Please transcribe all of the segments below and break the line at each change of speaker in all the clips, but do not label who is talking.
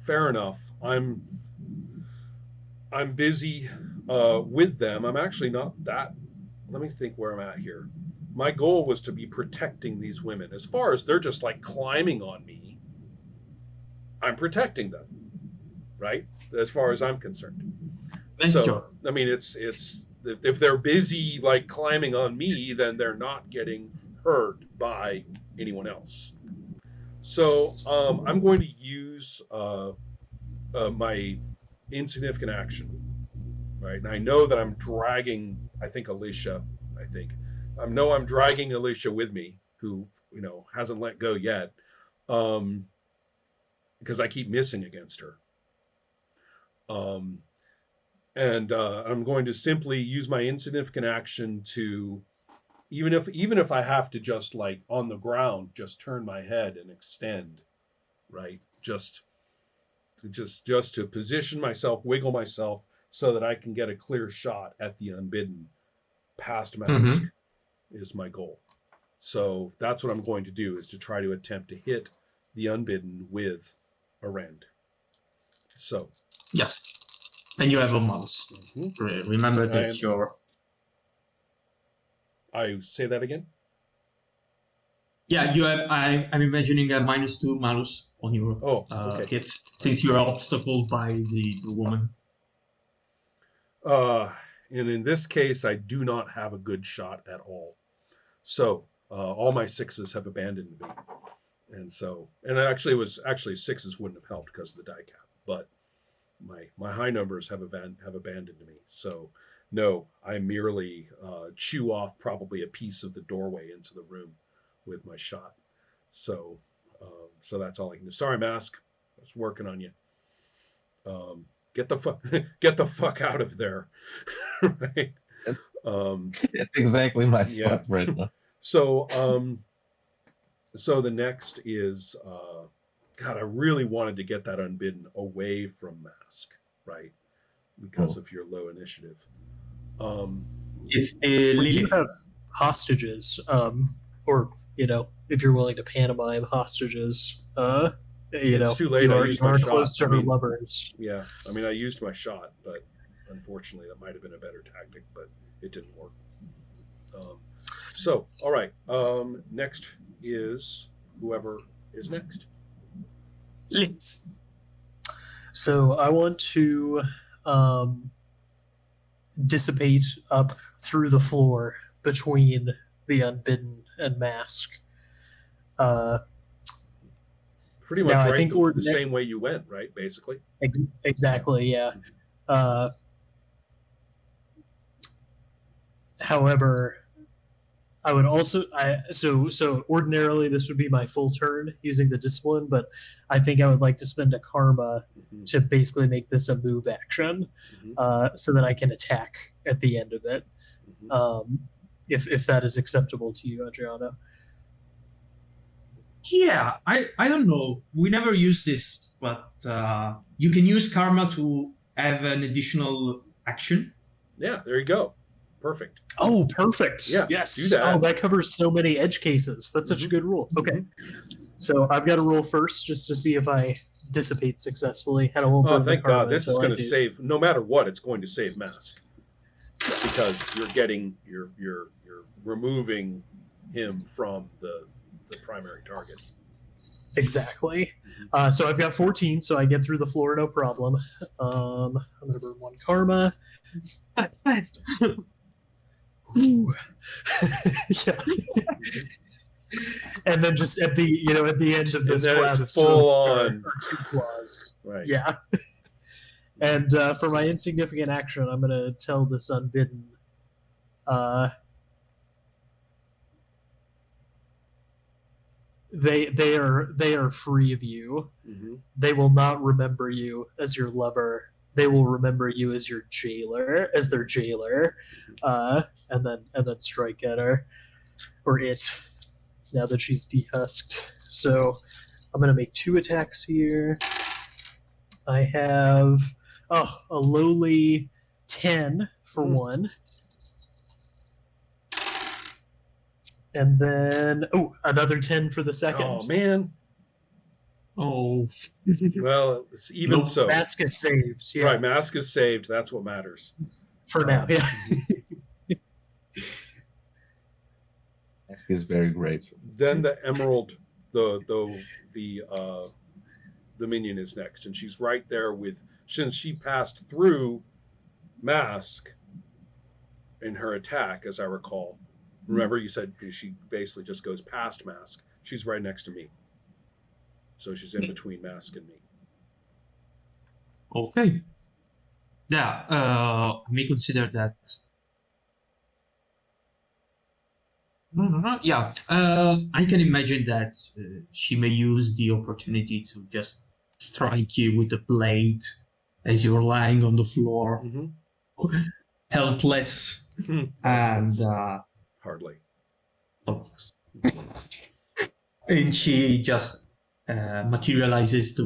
fair enough. I'm busy with them. I'm actually not that. Let me think where I'm at here. My goal was to be protecting these women. As far as they're just like climbing on me, I'm protecting them, right? As far as I'm concerned.
Nice
So,
job.
I mean, it's if they're busy like climbing on me, then they're not getting hurt by anyone else. So I'm going to use my insignificant action, right? And I know that I'm dragging. I think Alicia. I think I know I'm dragging Alicia with me, who hasn't let go yet, because I keep missing against her. Um, and I'm going to simply use my insignificant action to, even if I have to just like on the ground, just turn my head and extend, right? Just to position myself, wiggle myself, so that I can get a clear shot at the unbidden. Past mask is my goal. So that's what I'm going to do, is to try to attempt to hit the unbidden with a rend. So
yes. And you have a mouse. Remember that you're...
I say that again?
Yeah, you have. I'm imagining a -2 malus on your hit, since you're obstacled by the woman.
And in this case, I do not have a good shot at all. So all my sixes have abandoned me. And so, and actually sixes wouldn't have helped because of the die cap, but my high numbers have abandoned me. So no, I merely chew off probably a piece of the doorway into the room with my shot. So that's all I can do. Sorry, Mask. I was working on you. Get the fuck out of there. Right?
That's exactly my thought right now.
So the next is God, I really wanted to get that unbidden away from Mask, right? Because of your low initiative.
It's
we do have hostages, or if you're willing to pantomime hostages,
it's too late. I used my shot.
Close to her lovers.
Yeah, I mean, I used my shot, but unfortunately, that might have been a better tactic, but it didn't work. So, all right. Next is whoever is next.
Let's.
So I want to dissipate up through the floor between the unbidden and Mask.
Pretty much right. I think the same way you went, right? Basically.
Exactly. Yeah. However, I would also so ordinarily this would be my full turn using the discipline, but I think I would like to spend a karma to basically make this a move action, so that I can attack at the end of it. If that is acceptable to you, Adriano.
Yeah, I don't know. We never use this, but you can use karma to have an additional action.
Yeah, there you go. Perfect.
Oh, perfect.
Yeah,
yes.
Do that.
Oh, that covers so many edge cases. That's such a good rule. Okay. So I've got to roll first just to see if I dissipate successfully. And I won't burn
thank God. This is going to
save.
No matter what, it's going to save Mask, because you're removing him from the primary target.
Exactly. So I've got 14, so I get through the floor no problem. I'm going to burn 1 karma. Yeah. And then just at the end of this cloud of
full on
2 claws.
Right.
Yeah. And for my insignificant action, I'm going to tell this unbidden. They are free of you. They will not remember you as your lover. They will remember you as your jailer, as their jailer, and then strike at her or it. Now that she's dehusked, so I'm gonna make 2 attacks here. I have a lowly 10 for 1. And then another 10 for the second.
Oh man!
Oh.
Well, even so.
Mask is saved. Yeah.
Right, mask is saved. That's what matters.
For now, yeah.
Mask is very great.
Then the emerald, the minion is next, and she's right there with. Since she passed through mask in her attack, as I recall. Remember, you said she basically just goes past mask. She's right next to me, so she's in between mask and me.
Okay. Yeah, I may consider that. Yeah, I can imagine that she may use the opportunity to just strike you with a blade as you're lying on the floor, helpless, and
hardly.
Helpless. And she just materializes the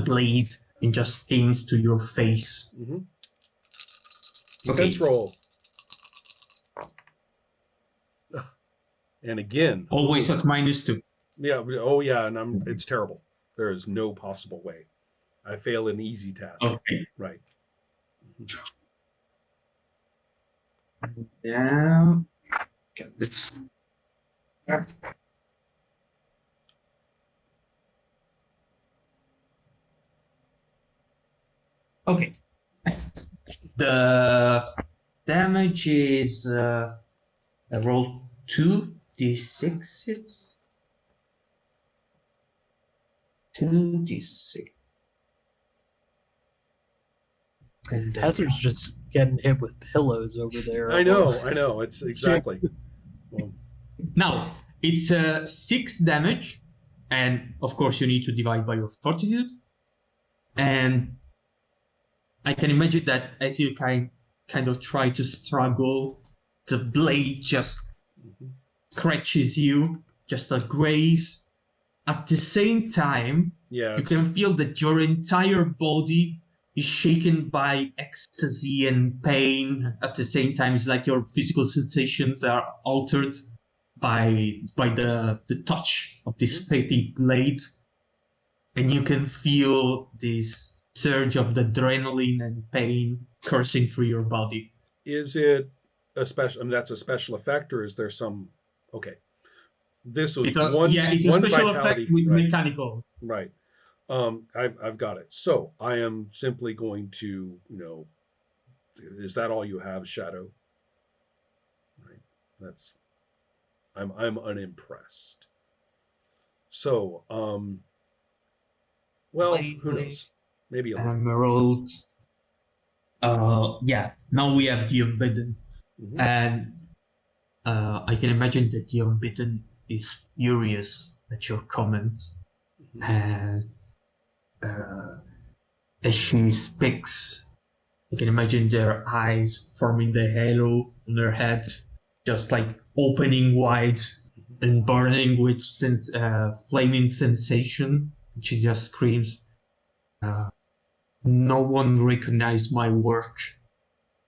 blade and just aims to your face.
Defense roll. And again,
always at -2.
Yeah. Oh, yeah. And it's terrible. There is no possible way. I fail an easy task.
Okay.
Right.
Yeah. Okay. The damage is I roll 2d6. 2d6. And
Hazard's just getting hit with pillows over there.
I know. It's exactly. Well,
now, it's 6 damage, and of course you need to divide by your fortitude. And I can imagine that as you kind of try to struggle, the blade just scratches you, just a graze. At the same time, you can feel that your entire body is shaken by ecstasy and pain. At the same time, it's like your physical sensations are altered by the touch of this fatty blade. And you can feel this surge of the adrenaline and pain coursing through your body.
Is it a special? I mean, that's a special effect, or is there some? Okay, this was
it's a
one
special
vitality,
effect with
right.
mechanical.
Right. I've got it. So I am simply going to, is that all you have, Shadow? Right. I'm unimpressed. So, well, who knows? Maybe a
Emerald. Now we have the Unbidden. And I can imagine that the Unbidden is furious at your comment. And as she speaks, I can imagine their eyes forming the halo on her head, just like opening wide and burning with flaming sensation. She just screams, no one recognized my work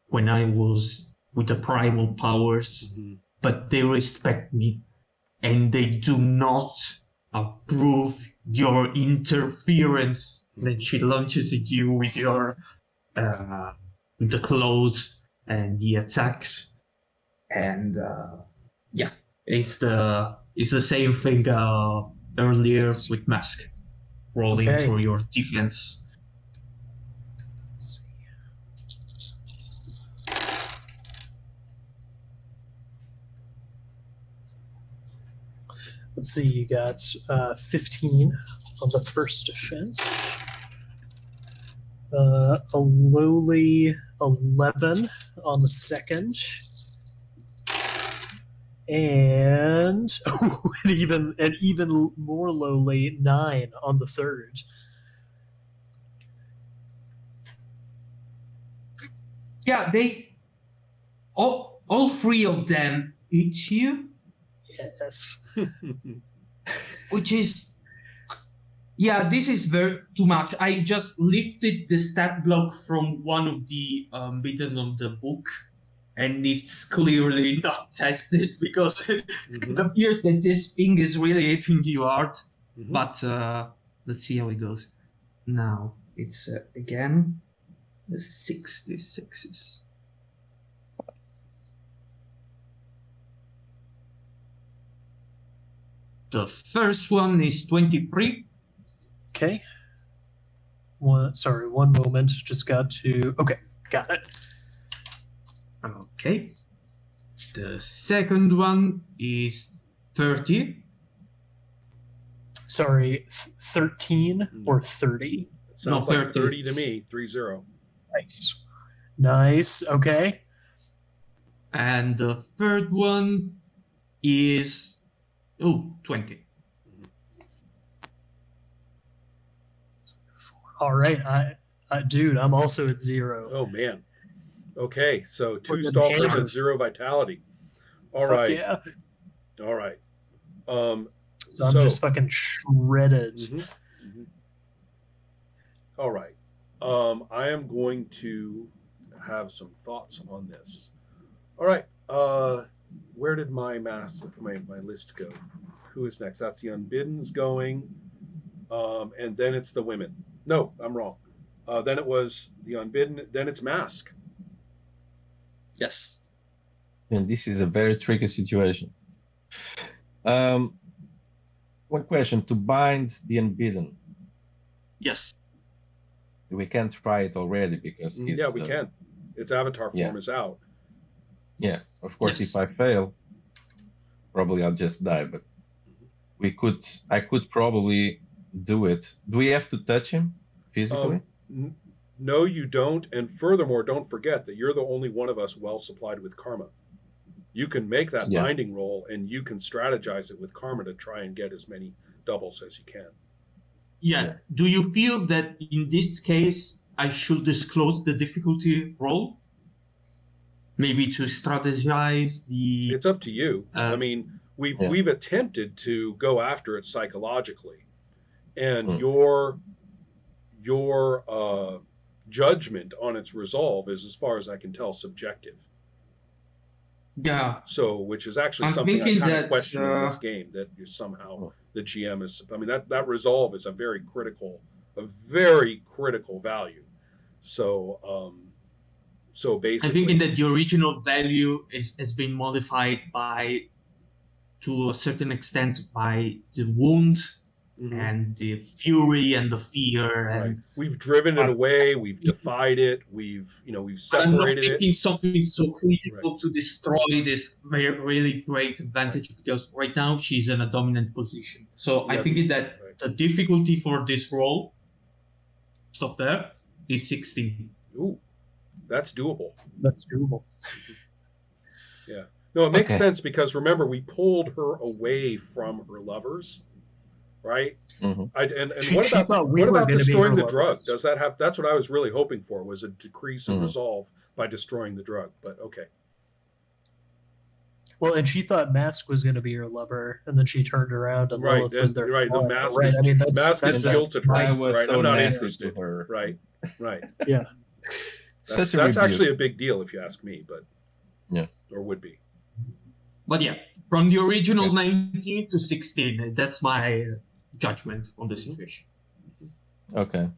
when I was with the primal powers, but they respect me, and they do not approve your interference. Then she launches at you with your with the claws and the attacks, and it's the same thing earlier with Mask, rolling for your defense.
Let's see, you got 15 on the first defense, a lowly 11 on the second, and an even more lowly 9 on the third.
Yeah, they all 3 of them hit you.
Yes.
Which is, this is too much. I just lifted the stat block from one of the bitten on the book, and it's clearly not tested because
Mhm.
it appears that this thing is really hitting you hard.
Mhm.
But let's see how it goes. Now it's again the 66s. The first one is 23.
Okay. One moment. Just got to. Okay, got it.
Okay. The second one is 30.
Sorry, 13 or 30.
It sounds
No,
like
30.
30 to me. 30.
Nice. Nice. Okay.
And the third one is 20.
All right. Dude, I'm also at 0.
Oh man. Okay, so 2
We're getting
stalkers and
hammered.
0 vitality. All
Fuck
right.
yeah.
All right.
So I'm just fucking shredded.
Mhm, mhm. All right. I am going to have some thoughts on this. All right. Where did my my list go? Who is next? That's the Unbidden's going. And then it's the women. No, I'm wrong. Then it was the Unbidden. Then it's Mask.
Yes.
And this is a very tricky situation. One question: to bind the unbidden,
Yes.
we can try it already because he's,
Yeah, we can. Its avatar form is out.
Yeah, of course.
Yes.
If I fail, probably I'll just die. But I could probably do it. Do we have to touch him physically?
No, you don't. And furthermore, don't forget that you're the only one of us well supplied with karma. You can make that
Yeah.
binding roll, and you can strategize it with karma to try and get as many doubles as you can.
Yeah. Do you feel that in this case I should disclose the difficulty roll? Maybe to strategize the.
It's up to you. I mean, we've attempted to go after it psychologically, and your judgment on its resolve is, as far as I can tell, subjective.
Yeah.
So, which is actually
I'm
something I
thinking
kind of
that,
question in this game, that you somehow the GM is. I mean, that resolve is a very critical value. So, so basically,
I'm thinking that the original value has been modified to a certain extent by the wound and the fury and the fear. And
right. We've driven it away. We've defied it. We've separated
I'm not thinking
it.
something so critical to destroy this really great advantage, because right now she's in a dominant position. So I'm thinking that the difficulty for this roll, stop there, is 16.
Ooh, that's doable.
That's doable.
Yeah. No, it makes sense because remember, we pulled her away from her lovers, right?
Mm-hmm.
And what about destroying the drug? Does that have? That's what I was really hoping for, was a decrease in resolve by destroying the drug. But okay.
Well, and she thought Mask was going to be her lover, and then she turned around and Lilith was there.
Right, the Mask.
Right. I mean, that's
jilted her.
I was
right.
so
I'm not
nasty
interested.
to her.
Right.
Yeah.
That's actually a big deal if you ask me, but or would be.
But yeah, from the original 19 to 16, that's my judgment on the situation.
Okay.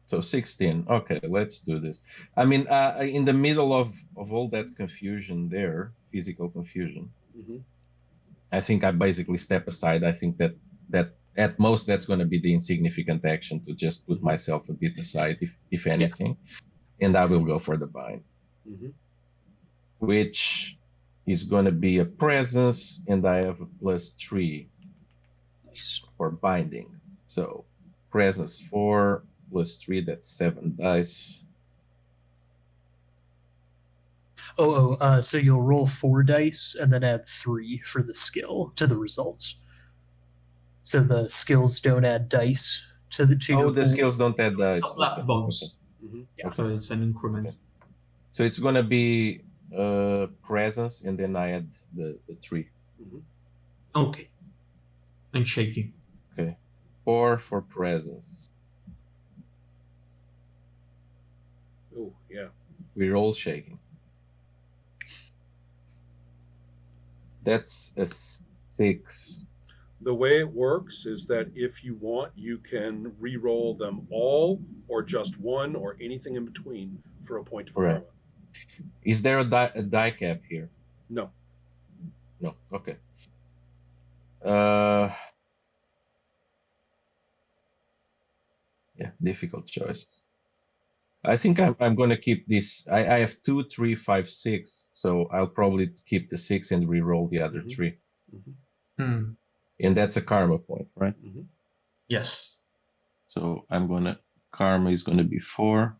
So 16. Okay, let's do this. I mean, in the middle of all that confusion there, physical confusion, I think I basically step aside. I think that at most that's going to be the insignificant action, to just put myself a bit aside, if anything, and I will go for the bind, which is going to be a presence, and I have a +3 for binding. So presence 4 +3, that's 7 dice.
So you'll roll 4 dice and then add 3 for the skill to the results. So the skills don't add dice to the
skills don't add dice.
Black bombs.
Yeah.
So it's an increment.
Okay. So it's gonna be presence, and then I add the 3.
Okay. And shaking.
Okay. 4 for presence.
Oh yeah.
We roll shaking. That's a 6.
The way it works is that if you want, you can re-roll them all, or just one, or anything in between for a point of
Right.
karma.
Is there a die cap here?
No.
No. Okay. Yeah, difficult choices. I think I'm going to keep this. I have 2, 3, 5, 6. So I'll probably keep the 6 and re-roll the other 3.
Hmm.
And that's a karma point, right?
Yes.
So I'm going to, karma is going to be 4.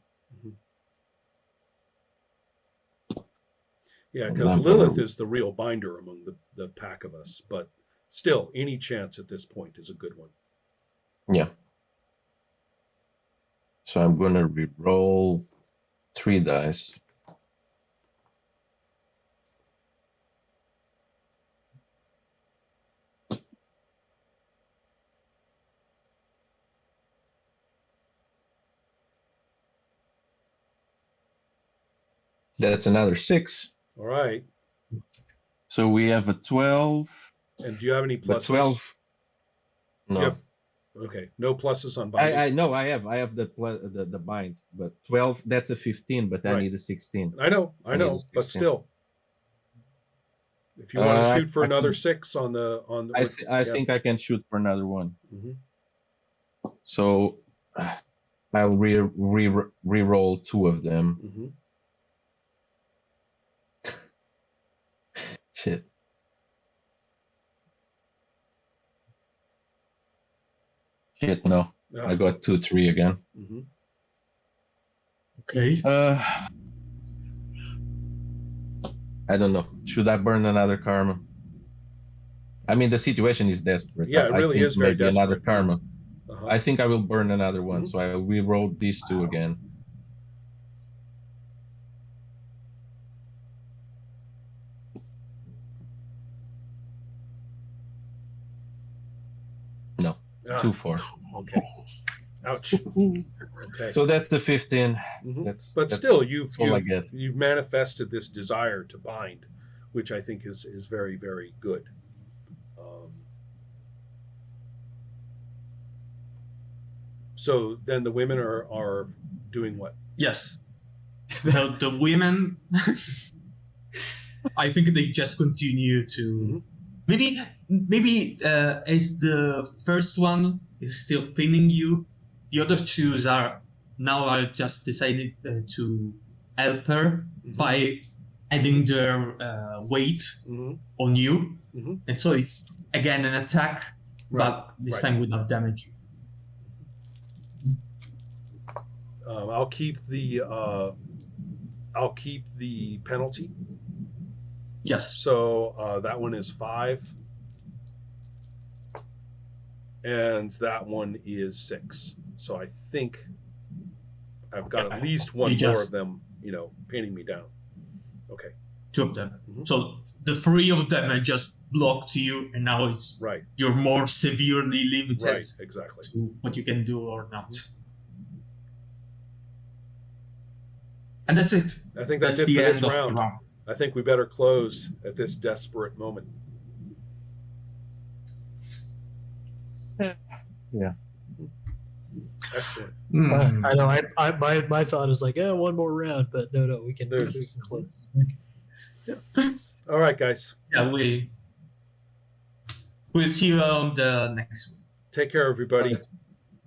Yeah, because Lilith is the real binder among the pack of us, but still, any chance at this point is a good one.
Yeah. So I'm going to re-roll 3 dice. That's another 6.
All right.
So we have a 12.
And do you have any
But
pluses?
12. No.
Yep. Okay. No pluses on binding.
I know I have the bind, but 12, that's a 15, but I
Right.
need a 16.
I know, but still. If you want to shoot for another 6 on the
I think I can shoot for another one. So I'll re-roll 2 of them. Shit. Shit, no. I got 2, 3 again.
Okay.
I don't know. Should I burn another karma? I mean, the situation is desperate.
Yeah, it really
I think
is very
maybe
desperate.
another karma. I think I will burn another one, so I will re-roll these 2 again. No, 2, 4.
Okay. Ouch. Okay.
So that's the 15.
But still, you've manifested this desire to bind, which I think is very, very good. So then the women are doing what?
Yes. The women, I think they just continue to maybe as the first one is still pinning you, the other two are just decided to help her by adding their weight on you, and so it's again an attack, but this time without damage.
I'll keep the penalty.
Yes.
So that one is 5, and that one is 6. So I think I've got at least one more of them, pinning me down. Okay.
2 of them. So the 3 of them are just blocked to you, and now it's you're more severely limited to what you can do or not. And that's it.
I think that's it for this round. I think we better close at this desperate moment.
Yeah.
Excellent.
I know. My thought is like, one more round, but no, we can close.
All right, guys.
Yeah, we'll see you on the next one.
Take care, everybody.